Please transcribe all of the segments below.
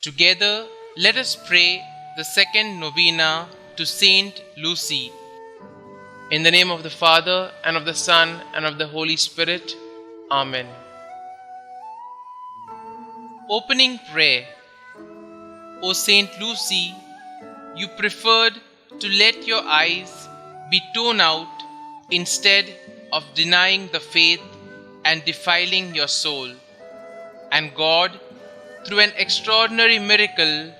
Together, let us pray the second novena to Saint Lucy. In the name of the Father, and of the Son, and of the Holy Spirit. Amen. Opening prayer. O Saint Lucy, you preferred to let your eyes be torn out instead of denying the faith and defiling your soul. And God, through an extraordinary miracle,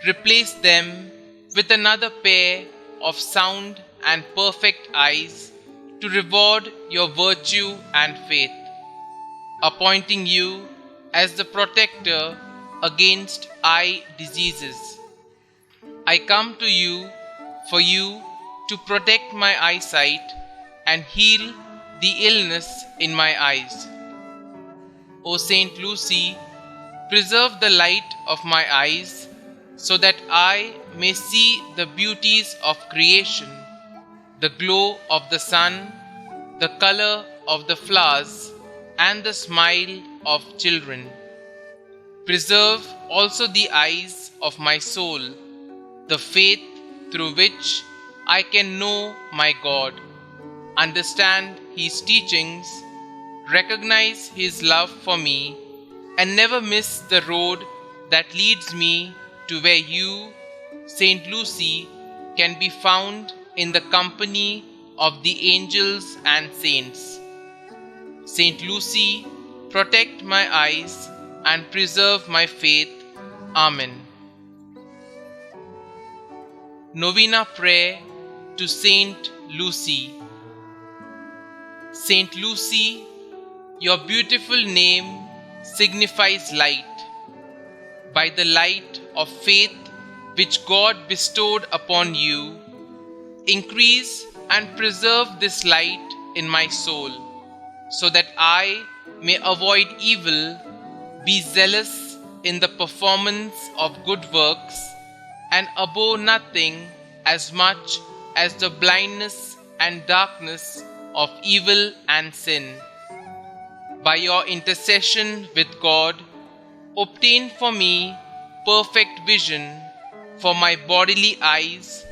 replaced them with another pair of sound and perfect eyes to reward your virtue and faith, appointing you as the protector against eye diseases. I come to you for you to protect my eyesight and heal the illness in my eyes. O Saint Lucy, preserve the light of my eyes so that I may see the beauties of creation, the glow of the sun, the color of the flowers, and the smile of children. Preserve also the eyes of my soul, the faith through which I can know my God, understand His teachings, recognize His love for me, and never miss the road that leads me to where you, Saint Lucy, can be found in the company of the angels and saints. Saint Lucy, protect my eyes and preserve my faith. Amen. Novena Prayer to Saint Lucy. Saint Lucy, your beautiful name signifies light. By the light of faith which God bestowed upon you, increase and preserve this light in my soul, so that I may avoid evil, be zealous in the performance of good works, and abhor nothing as much as the blindness and darkness of evil and sin. By your intercession with God, obtain for me perfect vision for my bodily eyes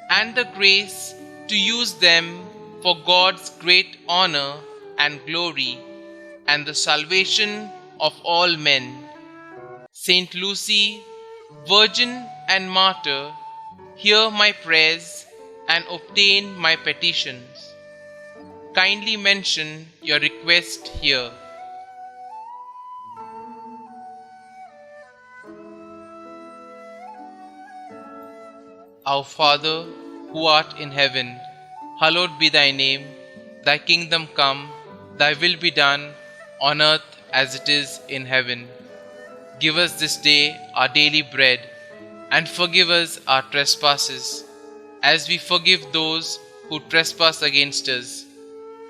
and the grace to use them for God's great honor and glory and the salvation of all men. Saint Lucy, Virgin and Martyr, hear my prayers and obtain my petitions. Kindly mention your request here. Our Father, who art in heaven, hallowed be thy name. Thy kingdom come, thy will be done, on earth as it is in heaven. Give us this day our daily bread, and forgive us our trespasses, as we forgive those who trespass against us.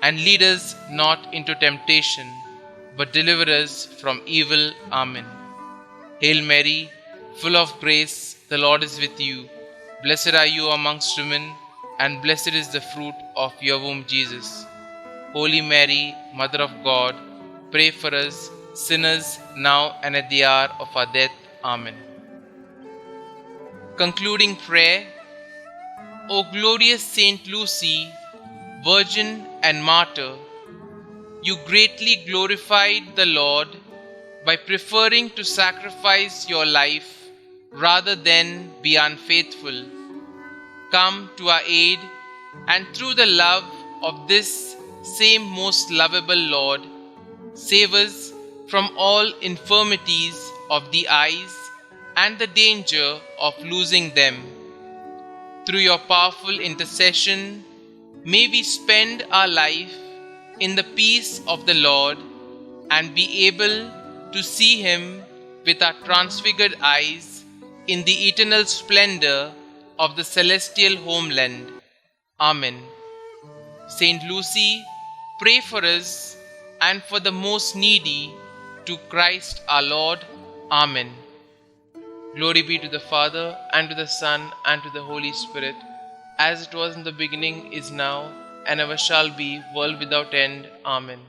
And lead us not into temptation, but deliver us from evil. Amen. Hail Mary, full of grace, the Lord is with you. Blessed are you amongst women, and blessed is the fruit of your womb, Jesus. Holy Mary, Mother of God, pray for us sinners now and at the hour of our death. Amen. Concluding prayer. O glorious Saint Lucy, Virgin and Martyr, you greatly glorified the Lord by preferring to sacrifice your life rather than be unfaithful. Come to our aid, and through the love of this same most lovable Lord, save us from all infirmities of the eyes and the danger of losing them. Through your powerful intercession, may we spend our life in the peace of the Lord and be able to see Him with our transfigured eyes in the eternal splendor of the celestial homeland. Amen. Saint Lucy, pray for us and for the most needy, to Christ our Lord. Amen. Glory be to the Father, and to the Son, and to the Holy Spirit, as it was in the beginning, is now, and ever shall be, world without end. Amen.